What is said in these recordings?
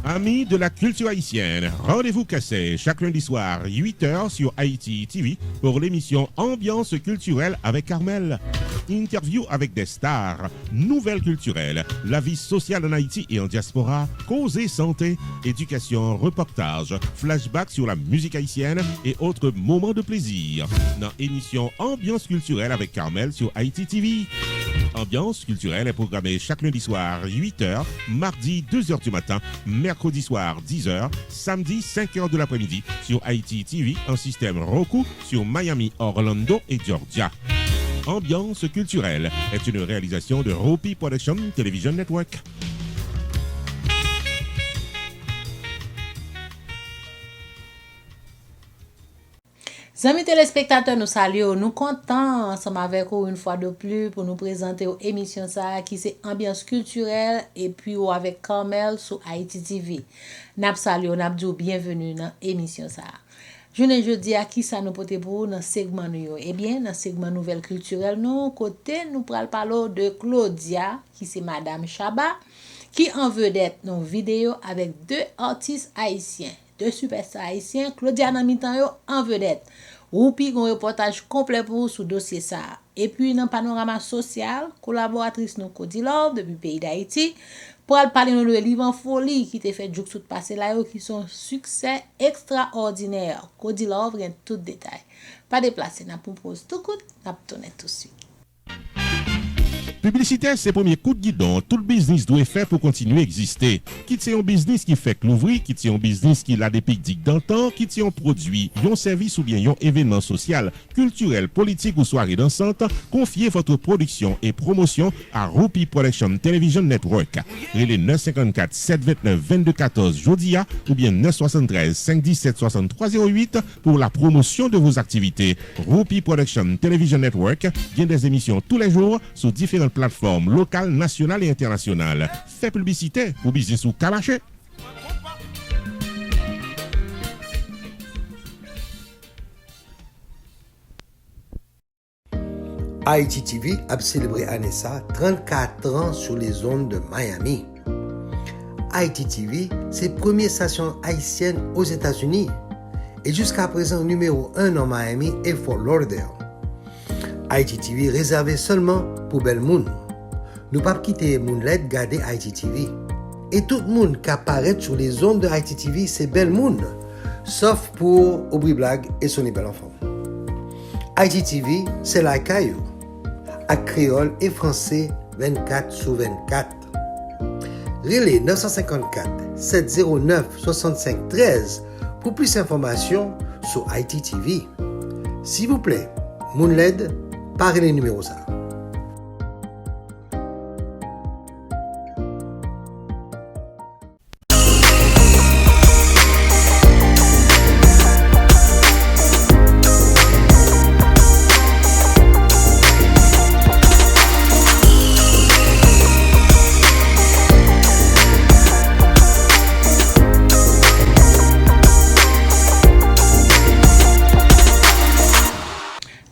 Amis de la culture haïtienne, rendez-vous cassé chaque lundi soir, 8h sur Haïti TV pour l'émission Ambiance culturelle avec Carmel. Interview avec des stars, nouvelles culturelles, la vie sociale en Haïti et en diaspora, cause et santé, éducation, reportage, flashback sur la musique haïtienne et autres moments de plaisir. Dans l'émission Ambiance culturelle avec Carmel sur Haïti TV. Ambiance culturelle est programmée chaque lundi soir, 8h, mardi 2h du matin, mercredi soir 10h, samedi 5h de l'après-midi sur Haïti TV en système Roku sur Miami, Orlando et Georgia. Ambiance culturelle est une réalisation de Ropi Production Television Network. Amis téléspectateurs, nous saluons, nous comptons ensemble avec vous une fois de plus pour nous présenter une émission ça qui c'est ambiance culturelle et puis avec Carmel sur Haïti TV. Nous saluons, nous disons bienvenue dans l'émission ça. Je dis à qui ça nous porte pour dans segment nous. Eh bien, dans segment nouvelle culturelle nous côté nous parlons de Claudia qui c'est madame Chaba qui en vedette dans vidéo avec deux artistes haïtiens, deux superstars haïtiens, Claudia dans mi-temps yo en vedette. Ou puis un reportage complet pour sous dossier ça. Et puis dans panorama social, collaboratrice nous Cody Love depuis pays d'Haïti pour parler de livre en folie qui t'est fait jouk tout passé là qui sont succès extraordinaire. Cody Love gagne tout détail. Pas déplacer, n'a propose tout coup, n'a tourner tout de suite. Publicité, c'est le premier coup de guidon. Tout le business doit faire pour continuer à exister. Quitte c'est un business qui fait que l'ouvrir, quitte c'est un business qui a des pics dans le temps, quitte c'est un produit, un service ou bien un événement social, culturel, politique ou soirée dansante, confiez votre production et promotion à Ropi Production Television Network. Relais 954 729 2214 Jodia ou bien 973 517 6308 pour la promotion de vos activités. Ropi Production Television Network vient des émissions tous les jours sur différentes plateformes locales, nationales et internationales. Fait publicité pour business ou calaché. Haïti TV a célébré Anessa 34 ans sur les ondes de Miami. Haïti TV, c'est la première station haïtienne aux États-Unis et jusqu'à présent numéro 1 en Miami et Fort Lauderdale. Haïti TV réservé seulement pour bel moun. Nous pas quitter Moonlet garder Haïti TV. Et tout le monde qui apparaît sur les ondes de Haïti TV, c'est bel moun. Sauf pour Aubry Blague et Sonny Bel Enfant. Haïti TV, c'est la caillou. À créole et français 24/24. Relais 954 709 65 13 pour plus d'informations sur Haïti TV. S'il vous plaît, Moonlet, parlez les numéros ça.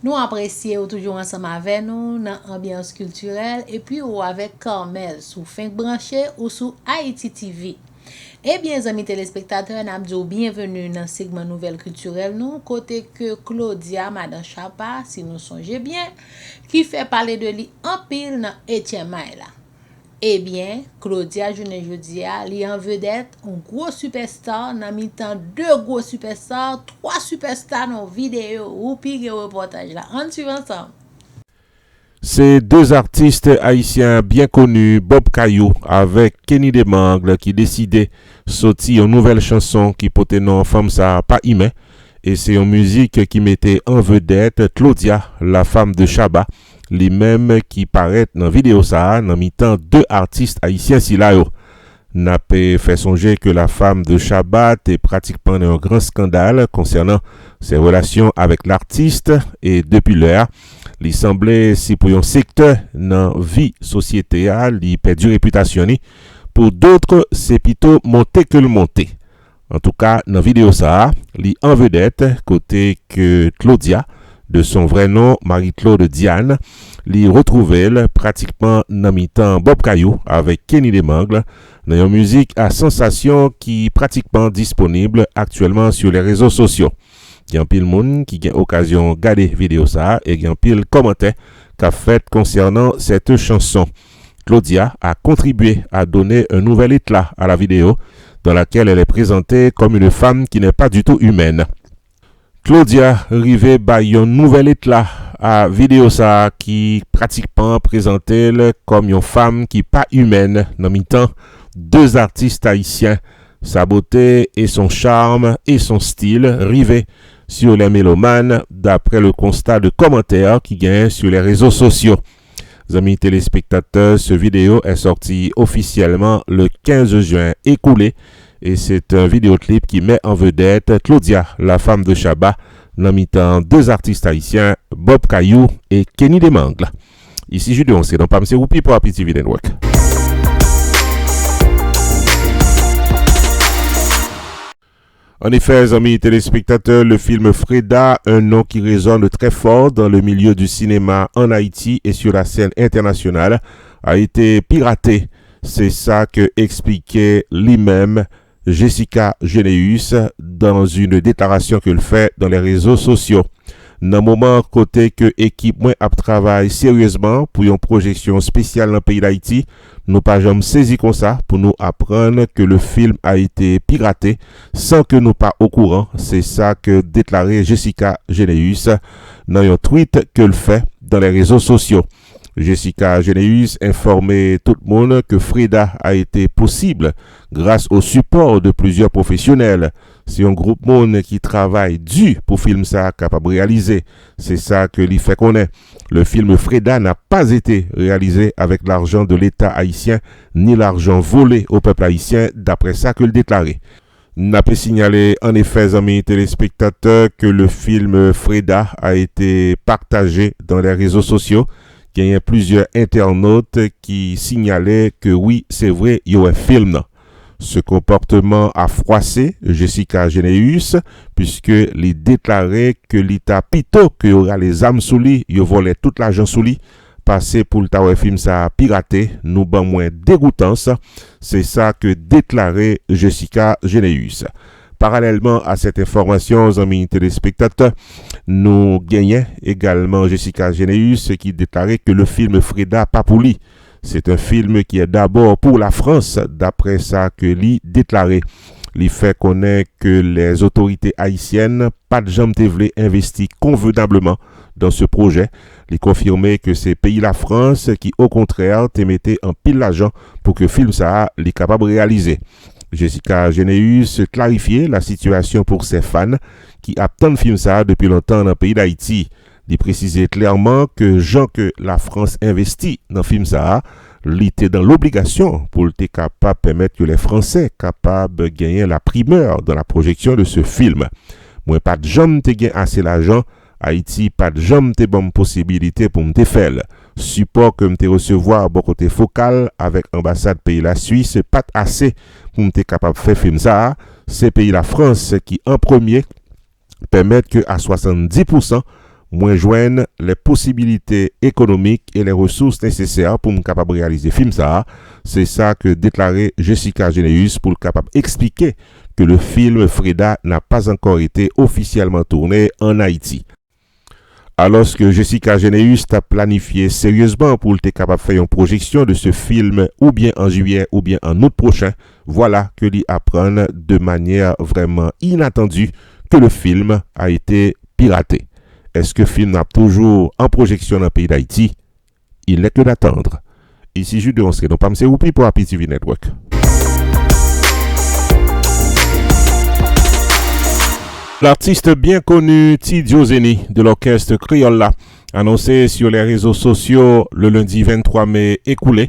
Nous apprécions toujours ensemble avec nous dans l'ambiance culturelle et puis ou avec Carmel sous fin branché ou sous Haïti TV. Eh bien, amis téléspectateurs, nous bienvenue dans le segment nouvelle culturelle nous, côté que Claudia, madame Chapa, si nous songez bien, qui fait parler de lui en pile dans Etienne Maïla. Eh bien, Claudia, je ne dis pas, li en vedette, un gros superstar, dans mi-temps, deux gros superstars, trois superstars dans vidéo, ou pire reportage là. On suit ensemble. C'est deux artistes haïtiens bien connus, Bob Caillou avec Kenny Demangle qui décidait sortir une nouvelle chanson qui portait nom Femme ça pas humain et c'est une musique qui mettait en vedette Claudia, la femme de Chaba, les mêmes qui paraissent dans vidéo ça dans mi-temps deux artistes haïtiens si là yo. N'a pas fait songer que la femme de Chaba est pratiquement un grand scandale concernant ses relations avec l'artiste et depuis l'heure il semblait si pour un secteur dans vie société il perdu réputation pour d'autres c'est plutôt monter que le monter. En tout cas dans vidéo ça il en vedette côté que Claudia de son vrai nom, Marie-Claude Diane, li retrouve pratiquement dans mi-temps Bob Caillou avec Kenny Desmangles dans une musique à sensation qui est pratiquement disponible actuellement sur les réseaux sociaux. Il y a un pile monde qui a occasion de regarder vidéo ça et il y a un pile commentaire qu'a fait concernant cette chanson. Claudia a contribué à donner un nouvel éclat à la vidéo dans laquelle elle est présentée comme une femme qui n'est pas du tout humaine. Claudia rive by un nouvel éclat à vidéo ça qui pratiquement présentait comme une femme qui pas humaine dans mi-temps deux artistes haïtiens, sa beauté et son charme et son style rivés sur les mélomanes d'après le constat de commentaires qui gagnent sur les réseaux sociaux. Amis téléspectateurs, ce vidéo est sorti officiellement le 15 juin écoulé et c'est un vidéoclip qui met en vedette Claudia, la femme de Chabat, dans mi-temps deux artistes haïtiens, Bob Caillou et Kenny Desmangles. Ici Jude Once, dans Pamse Roupi pour Happy TV Network. En effet, amis téléspectateurs, le film Freda, un nom qui résonne très fort dans le milieu du cinéma en Haïti et sur la scène internationale, a été piraté. C'est ça que expliquait lui-même Jessica Geneus dans une déclaration qu'elle fait dans les réseaux sociaux. Dans le moment côté que l'équipe moi a travaillé sérieusement pour une projection spéciale dans le pays d'Haïti, nous pas jamais saisi comme ça pour nous apprendre que le film a été piraté sans que nous pas au courant. C'est ça que déclarait Jessica Geneus dans un tweet qu'elle fait dans les réseaux sociaux. Jessica Geneus informait tout le monde que Freda a été possible grâce au support de plusieurs professionnels. C'est un groupe monde qui travaille dur pour film ça capable de réaliser. C'est ça que l'y fait connaître. Le film Freda n'a pas été réalisé avec l'argent de l'État haïtien ni l'argent volé au peuple haïtien d'après ça que le déclaré. N'a pas signalé en effet, amis téléspectateurs, que le film Freda a été partagé dans les réseaux sociaux. Il y a plusieurs internautes qui signalaient que oui, c'est vrai, il y a un film. Ce comportement a froissé Jessica Geneus puisque il déclarait que l'État plutôt que y aura les âmes sous lui, il volait tout l'argent sous lui, passé pour le tawer film ça piraté, nous ban moins dégoûtant ça. C'est ça que déclarait Jessica Geneus. Parallèlement à cette information, amis téléspectateurs, nous gagnons également Jessica Geneus qui déclarait que le film Freda pas pour lui. C'est un film qui est d'abord pour la France, d'après ça que lui déclaré. Il fait connaître que les autorités haïtiennes pas de jamais voulu investir convenablement dans ce projet. Il confirmait que c'est pays la France qui au contraire te mettait en pile l'argent pour que le film ça est capable de réaliser. Jessica Geneus clarifiait la situation pour ses fans qui attendent film ça depuis longtemps dans le pays d'Haïti. Il précisait clairement que gens que la France investit dans le film ça, il était dans l'obligation pour être capable de permettre que les Français capables de gagner la primeur dans la projection de ce film. Moi pas de jamais te gagner assez l'argent, Haïti pas de jamais te bonne possibilité pour me faire. Support que me te recevoir bon côté focal avec ambassade pays la Suisse pas assez pour me capable de faire film ça. C'est pays la France qui en premier permettent que à 70% moins joignent les possibilités économiques et les ressources nécessaires pour me capable de réaliser film ça. C'est ça que déclarait Jessica Geneus pour capable expliquer que le film Freda n'a pas encore été officiellement tourné en Haïti. Alors que Jessica Geneus a planifié sérieusement pour être capable de faire une projection de ce film ou bien en juillet ou bien en août prochain, voilà que l'y apprend de manière vraiment inattendue que le film a été piraté. Est-ce que le film n'a toujours en projection dans le pays d'Haïti? Il n'est que d'attendre. Ici Jude Once, donc Pamse Roupi pour Happy TV Network. L'artiste bien connu Tidjo Zeni de l'orchestre Criolla annoncé sur les réseaux sociaux le lundi 23 mai écoulé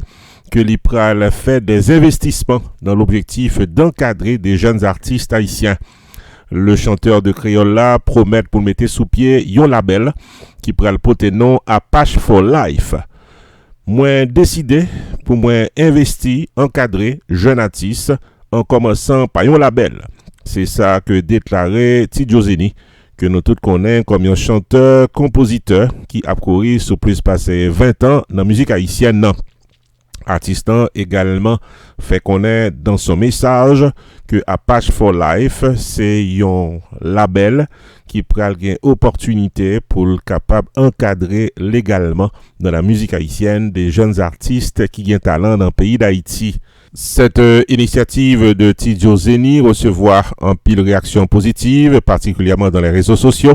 que l'IPRAL fait des investissements dans l'objectif d'encadrer des jeunes artistes haïtiens. Le chanteur de Criolla promet pour mettre sous pied un label qui pral porter nom Apache for Life. Moi décidé pour moi investir, encadrer jeunes artistes en commençant par un label. C'est ça que déclarait Tidjo Zeni, que nous tous connaissons comme un chanteur-compositeur qui a couru sur plus passé 20 ans dans la musique haïtienne. Non. Artiste également fait connaître dans son message que Apache for Life c'est un label qui pral une opportunité pour le capable encadrer légalement dans la musique haïtienne des jeunes artistes qui ont talent dans le pays d'Haïti. Cette initiative de Tidjo Zeni recevoir en pile réaction positive, particulièrement dans les réseaux sociaux.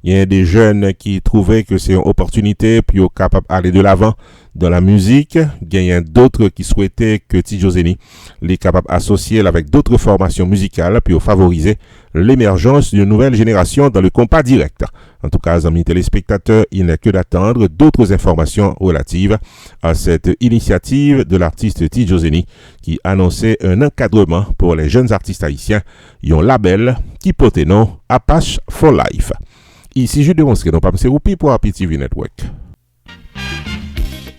Il y a des jeunes qui trouvaient que c'est une opportunité pour capable aller de l'avant dans la musique. Il y a d'autres qui souhaitaient que Tidjo Zeni les capable associer avec d'autres formations musicales pour favoriser l'émergence d'une nouvelle génération dans le compas direct. En tout cas, amis téléspectateurs, il n'est que d'attendre d'autres informations relatives à cette initiative de l'artiste Tidjo Zeni qui annonçait un encadrement pour les jeunes artistes haïtiens. Il y a un label qui porte nom Apache for Life. Ici, je démontre non pas M. Roupi pour Happy TV Network.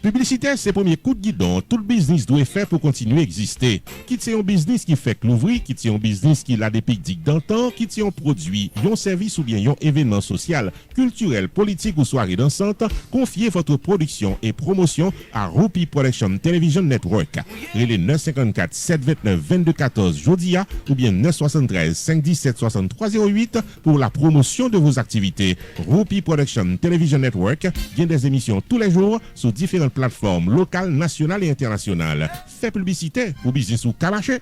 Publicité, c'est le premier coup de guidon. Tout le business doit faire pour continuer à exister. Quitte c'est un business qui fait que l'ouvrir, quitte c'est un business qui a des pics dans le temps, quitte c'est un produit, un service ou bien un événement social, culturel, politique ou soirée dansante, confiez votre production et promotion à Roupi Production Television Network. Relais 954 729 2214 Jodia ou bien 973 517 6308 pour la promotion de vos activités. Roupi Production Television Network vient des émissions tous les jours sur différentes plateformes locales, nationales et internationales. Fait publicité pour business ou calaché.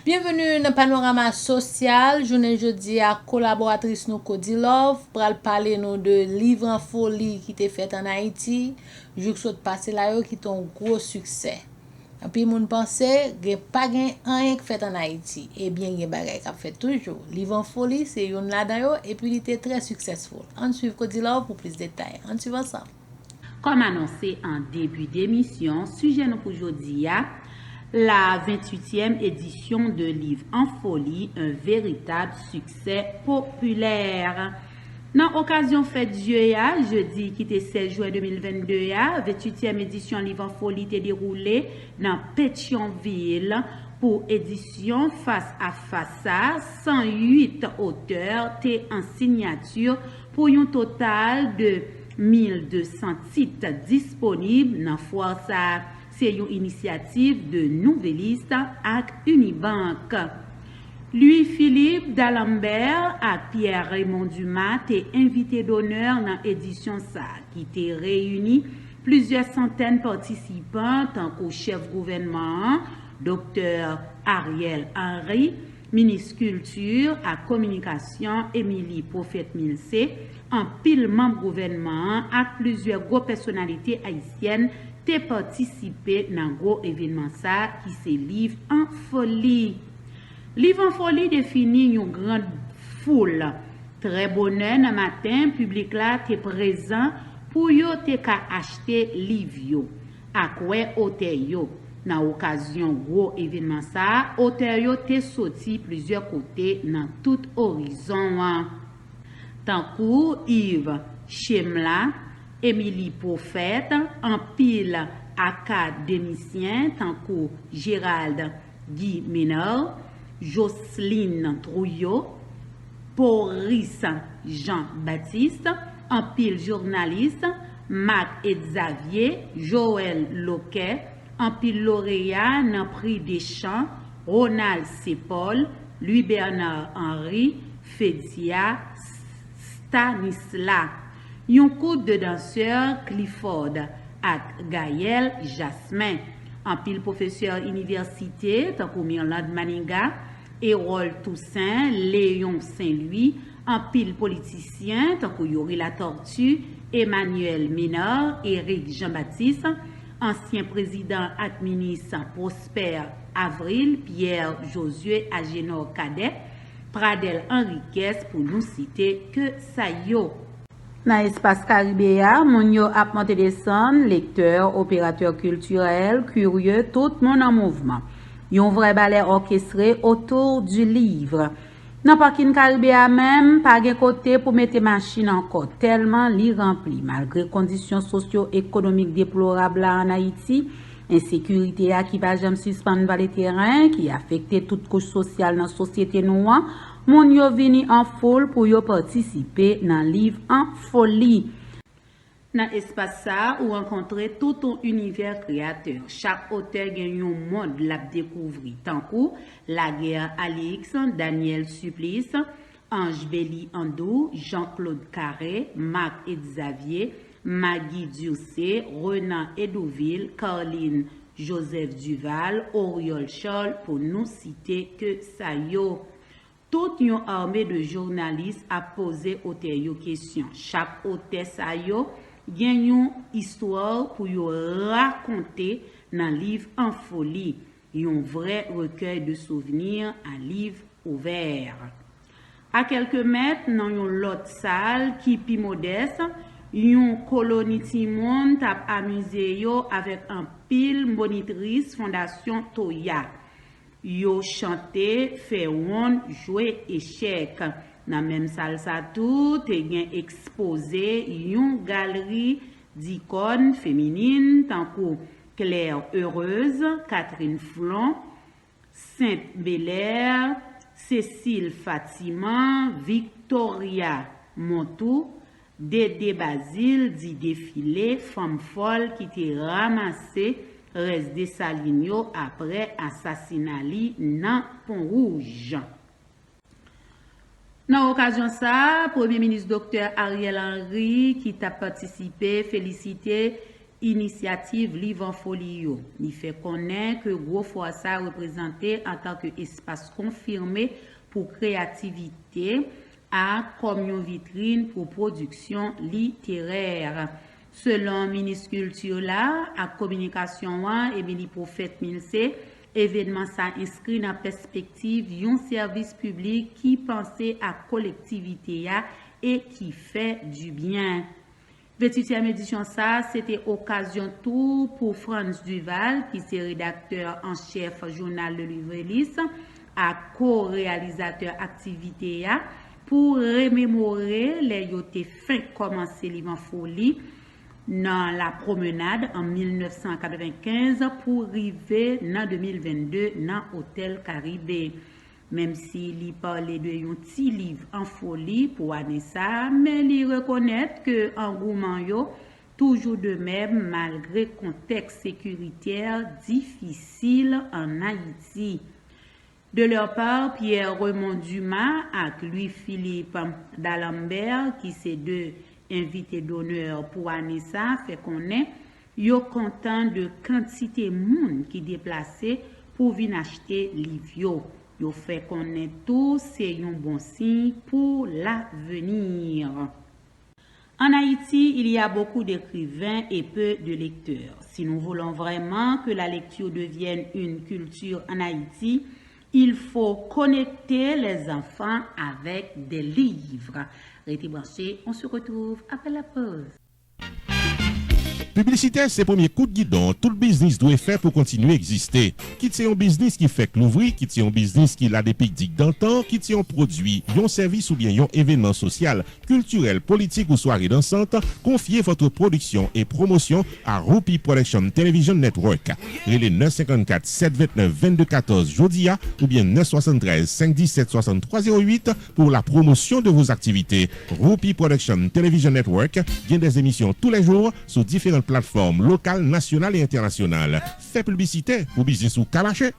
Bienvenue dans Panorama Social. Journée jeudi à collaboratrice nous Codilove pour parler nous de livre en folie qui était fait en Haïti. Jour saute passé là qui est un gros succès. Et puis moun pensait que pas rien qui fait en Haïti. Et bien il y a bagay qui fait toujours. Livre en folie c'est une là-dedans et puis il était très successful. On suit Codilove pour plus de détails. On suit ensemble. Comme annoncé en début d'émission, sujet nous pour aujourd'hui la 28e édition de Livre en folie, un véritable succès populaire. Dans l'occasion fête Dieu, jeudi qui était 16 juin 2022, 28e édition Livre en folie était déroulée dans Pétionville pour édition face à face. 108 auteurs étaient en signature pour un total de 1200 titres disponibles dans foire ça. C'est une initiative de Nouvelliste avec Unibank. Louis-Philippe d'Alembert et Pierre-Raymond Dumas étaient invités d'honneur dans l'édition ça, qui était réuni plusieurs centaines de participants, tant qu'au chef gouvernement, Dr. Ariel Henry, ministre culture et communication, Émilie Prophète-Milsé, en pile membre gouvernement, avec plusieurs grosses personnalités haïtiennes te participé dans un gros événement ça qui se Livre en folie. Livre en folie définit une grande foule. Très bonheur dans matin, public là te présent pour yo te ka acheter livre yo. À quoi auteur yo. Dans occasion gros événement ça, auteur yo te sorti plusieurs côtés dans tout horizon. Tant que Yves Chemla, Émilie Prophète, en pile académicien, tant que Gérald Guy Ménard, Jocelyne Trouillot, Boris Jean-Baptiste, en pile journaliste, Marc et Xavier, Joël Loquet, en pile lauréat dans prix des chants, Ronald Sepol, Louis-Bernard Henry, Fédia, Stanislas. Yon couple de danseurs Clifford et Gaël Jasmin, en pile professeur université, tant que Mirland Maninga, Hérol Toussaint, Léon Saint-Louis, en pile politicien, tant que Yori La Tortue, Emmanuel Ménard, Éric Jean-Baptiste, ancien président et ministre Prosper Avril, Pierre Josué Agénor Cadet, Pradel Henriquez, pour nous citer que ça yo. Dans l'espace caribéen, moun yo ap monte descend, lecteurs, opérateurs culturels, curieux, tout le monde en mouvement. un vrai ballet orchestré autour du livre. Dans parking Caribéa même, pas de côté pour mettre machine encore, tellement li rempli. Malgré conditions socio-économiques déplorables en Haïti, insécurité qui va jamais suspendre par les terrains, qui affecte toute couche sociale dans la société noire, mon yo vini en foule pour yo participer dans livre en folie. Dans l'espace ça, ou rencontrer tout un univers créateur. Chaque auteur gagne un monde l'a découvrir. Tant que La Guerre Alix, Daniel Supplice, Ange Béli Andou, Jean-Claude Carré, Marc et Xavier, Maggie Durcé, Renan Edouville, Caroline Joseph Duval, Oriol Charles, pour nous citer que ça yo. Toute une armée de journalistes a posé auteur yo question. Chaque auteur ça yo gen une histoire pour yo raconter dans livre en folie, un vrai recueil de souvenirs, un livre ouvert. À quelques mètres dans une l'autre salle qui pi modeste, une colonie Timon tap amusé yo avec un pile monitrice Fondation Toya. Yo chanté, fait ronde, joué échec. Dans même salle ça tout, te gen exposé une galerie d'icônes féminines tant que Claire Heureuse, Catherine Flon, Sainte Belair, Cécile Fatima, Victoria Montou, Dédé Basile dit défilé femme folle qui te ramassé reste de Saligno après assassinat li dans Pont-Rouge. Dans l'occasion ça, Premier ministre Dr. Ariel Henry qui t'a participé, félicité initiative Livre en Folie. Il fait connaître que gros fois ça représenté en tant qu'espace confirmé pour créativité à comme une vitrine pour production littéraire. Selon le ministre Culture là, à communication et bien prophète Milsé, événement ça inscrit dans perspective un service public qui pensait à collectivité et qui fait du bien. 28e édition ça, c'était occasion tout pour Franz Duval qui est rédacteur en chef journal Le Livre à co-réalisateur activité pour remémorer les yoté fin commencer Livre en Folie dans la promenade en 1995 pour arriver en 2022 dans l'Hôtel Caribé. Même s'il parlait de un petit livre en folie pour Anessa, mais il reconnaît que l'engouement yo toujours de même malgré contexte sécuritaire difficile en Haïti. De leur part, Pierre Raymond Dumas et Louis-Philippe D'Alembert, qui sont deux invités d'honneur pour Anessa, fait connaître yo content de quantité monde qui déplacé pour venir acheter livre. Yo fait connaître tout, c'est un bon signe pour l'avenir. En Haïti, il y a beaucoup d'écrivains et peu de lecteurs. Si nous voulons vraiment que la lecture devienne une culture en Haïti, il faut connecter les enfants avec des livres. Restez branchés, on se retrouve après la pause. Publicité, c'est le premier coup de guidon. Tout le business doit faire pour continuer à exister. Quitte c'est un business qui fait que l'ouvrir, quitte c'est un business qui a des pics dans le temps, quitte c'est un produit, un service ou bien un événement social, culturel, politique ou soirée dansante, confiez votre production et promotion à Rupi Production Television Network. Relais 954 729 2214 Jodia ou bien 973 517 6308 pour la promotion de vos activités. Rupi Production Television Network vient des émissions tous les jours sur différentes plateformes locales, nationales et internationales. Fait publicité pour business ou calaché.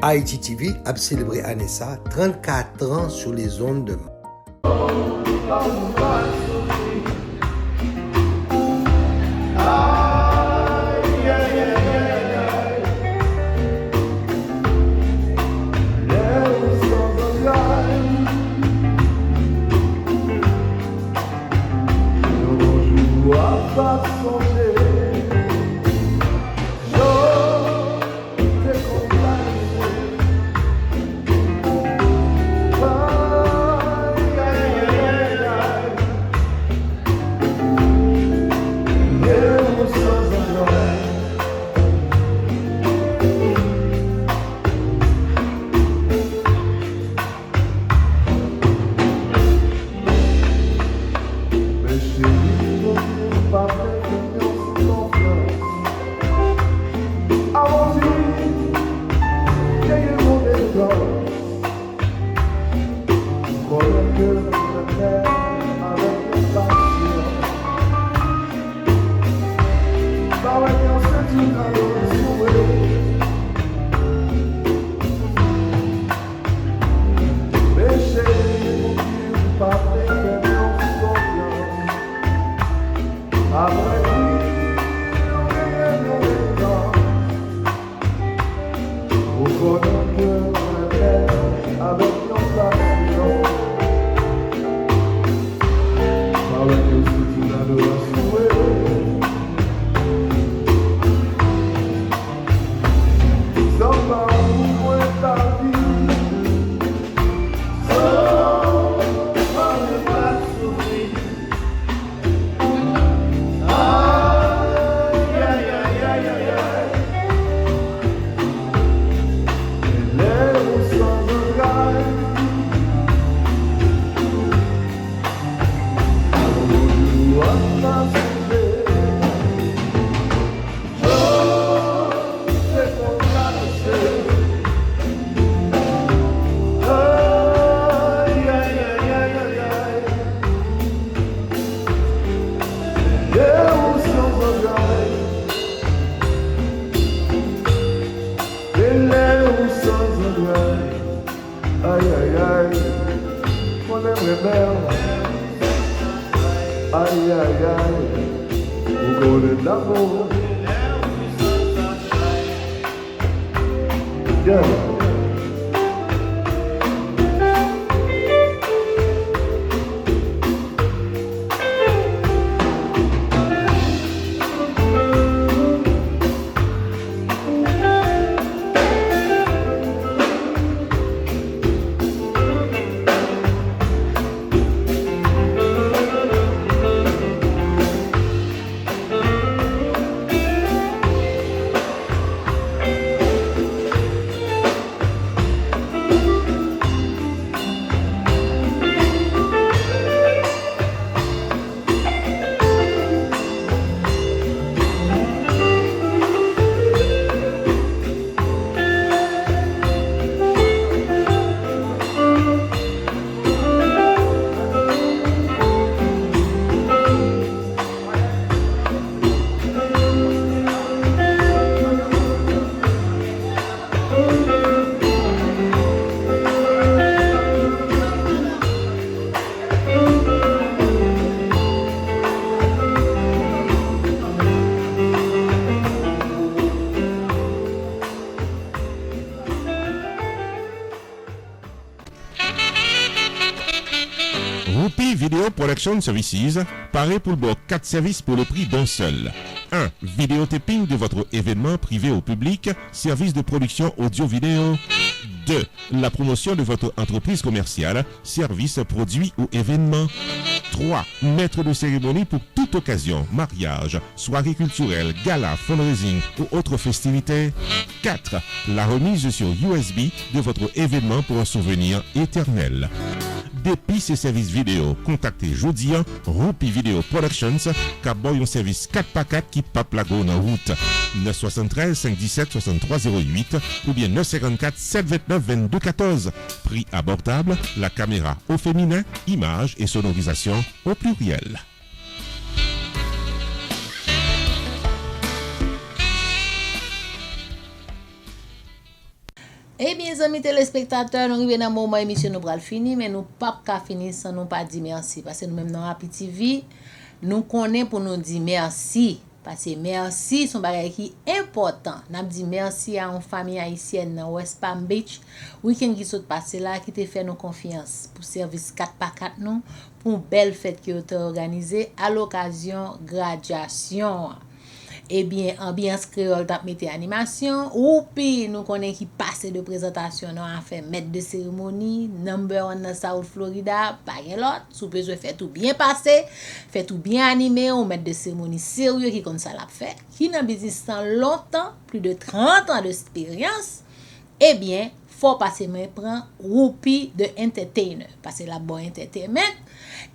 Haïti TV a célébré Anessa 34 ans sur les ondes de Roupi Video Production Services paraît pour le bloc 4 services pour le prix d'un seul. 1. Vidéotaping de votre événement privé au public, service de production audio-vidéo. 2. La promotion de votre entreprise commerciale, service, produit ou événement. 3. Maître de cérémonie pour toute occasion, mariage, soirée culturelle, gala, fundraising ou autres festivités. 4. La remise sur USB de votre événement pour un souvenir éternel. Depuis ces services vidéo, contactez Jodian Roupi Video Productions, car boy un service 4x4 qui pape la go en route. 973 517 6308 ou bien 954 729 2214. Prix abordable, la caméra au féminin, images et sonorisation au pluriel. Eh bien, amis téléspectateurs, nous arrivons dans le moment émission nous pral fini, mais nous pas qu'à finir sans nous pas dire merci. Parce que nous-mêmes dans Happy TV, nous connaissons pour nous dire merci. Parce que merci, son bagage qui est important. Nous dit merci à une famille haïtienne dans West Palm Beach. Week-end qui s'est passé là, qui te fait nous confiance pour service 4x4 nous, pour une belle fête qui a été organisée à l'occasion graduation. Eh bien, ambiance créole t'a mis animation. Ou puis, nous connaissons qui passe de présentation, nous a fait maître de cérémonie, number 1 dans South Florida, pas de l'autre. Si vous besoin faire tout bien passé, fait tout bien animé, ou maître de cérémonie sérieux qui comme ça l'a fait, qui n'a business tant longtemps, plus de 30 ans d'expérience, eh bien, faut passer mais prend Roupi de entertainer, passer la bonne entertainment.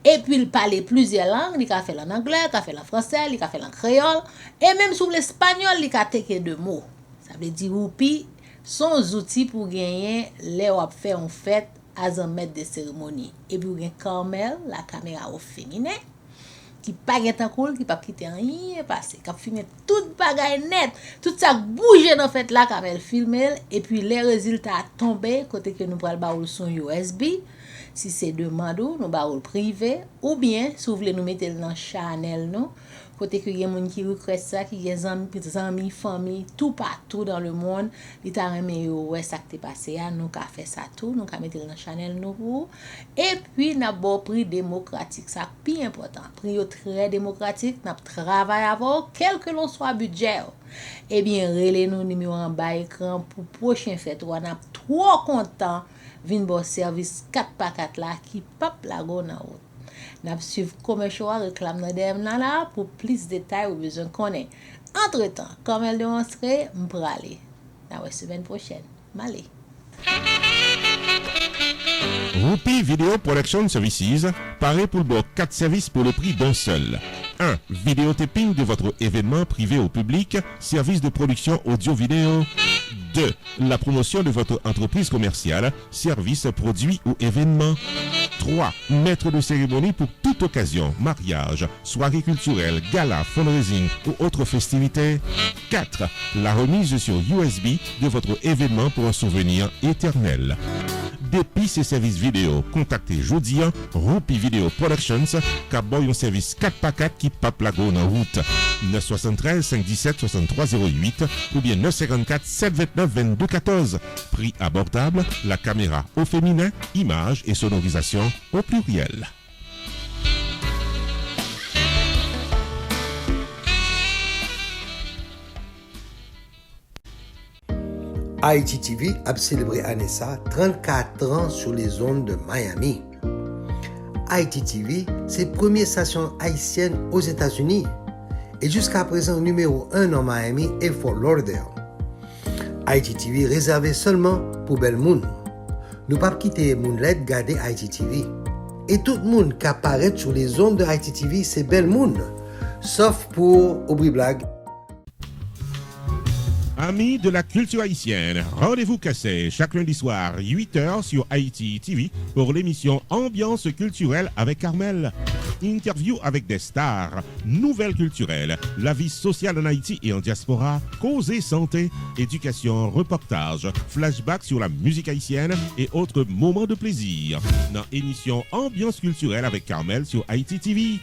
Et puis il parle plusieurs langues, il a fait en anglais, il a fait en français, il a fait en créole, et même sur l'espagnol, il a take deux mots. Ça veut dire Roupi, son outil pour gagner les ou faire en fête à un maître de cérémonie. Et puis il y a Carmel, la caméra au féminin, qui pas gen cool, qui pas quitter rien passé, qui a filmé tout bagay net, tout ça bouger dans fait là Carmel filmer et puis les résultats tombés côté que nous pral ba son USB. Si c'est demande nous ba privé ou bien si vous voulez nous mettre dans channel nous côté que y a monde qui request ça qui y a amis famille tout partout dans le monde il t'a remis ouais ça qui passé à nous qu'a fait ça tout nous qu'a mettre dans channel nous pour et puis n'a bon prix démocratique ça plus important prix très démocratique n'a travail avant quel que l'on soit budget. Eh bien relez nous numéro en bas écran pour prochain fête on a trop content vinn bon service 4x4 là qui pop la go na route. N'a suivre commercial réclame dans dem là pour plus de détails ou besoin connaître. Entre-temps, comme elle démontré, m'pralé. La semaine prochaine. Malé. Roupi Video Production Services paraît pour le 4 services pour le prix d'un seul. 1. Vidéotaping de votre événement privé au public, service de production audio-vidéo. 2. La promotion de votre entreprise commerciale, service, produit ou événement. 3. Maître de cérémonie pour toute occasion, mariage, soirée culturelle, gala, fundraising ou autres festivités. 4. La remise sur USB de votre événement pour un souvenir éternel. Depuis ces services vidéo, contactez Jodian Roupi Video Productions, qui a un service 4x4 qui pape la go en route. 973 517 6308 ou bien 954 729 2214. Prix abordable, la caméra au féminin, images et sonorisation au pluriel. Haïti TV a célébré année ça 34 ans sur les ondes de Miami. Haïti TV, c'est la première station haïtienne aux États-Unis et jusqu'à présent numéro 1 en Miami et Fort Lauderdale. Haïti TV réservé seulement pour bel monde. Nous pas quitter Moonlight garder Haïti TV. Et tout le monde qui apparaît sur les ondes de Haïti TV, c'est bel monde. Sauf pour Aubry Blague. Amis de la culture haïtienne, rendez-vous cassé chaque lundi soir 8h sur Haïti TV pour l'émission Ambiance culturelle avec Carmel. Interview avec des stars, nouvelles culturelles, la vie sociale en Haïti et en diaspora, cause et santé, éducation, reportage, flashback sur la musique haïtienne et autres moments de plaisir. Dans l'émission Ambiance culturelle avec Carmel sur Haïti TV.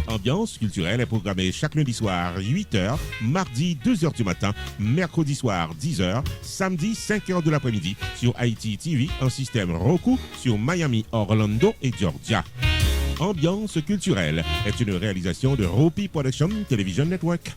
Ambiance culturelle est programmée chaque lundi soir 8h, mardi 2h du matin, mercredi soir 10h, samedi 5h de l'après-midi sur Haïti TV en système Roku sur Miami, Orlando et Georgia. Ambiance culturelle est une réalisation de Roupi Production Television Network.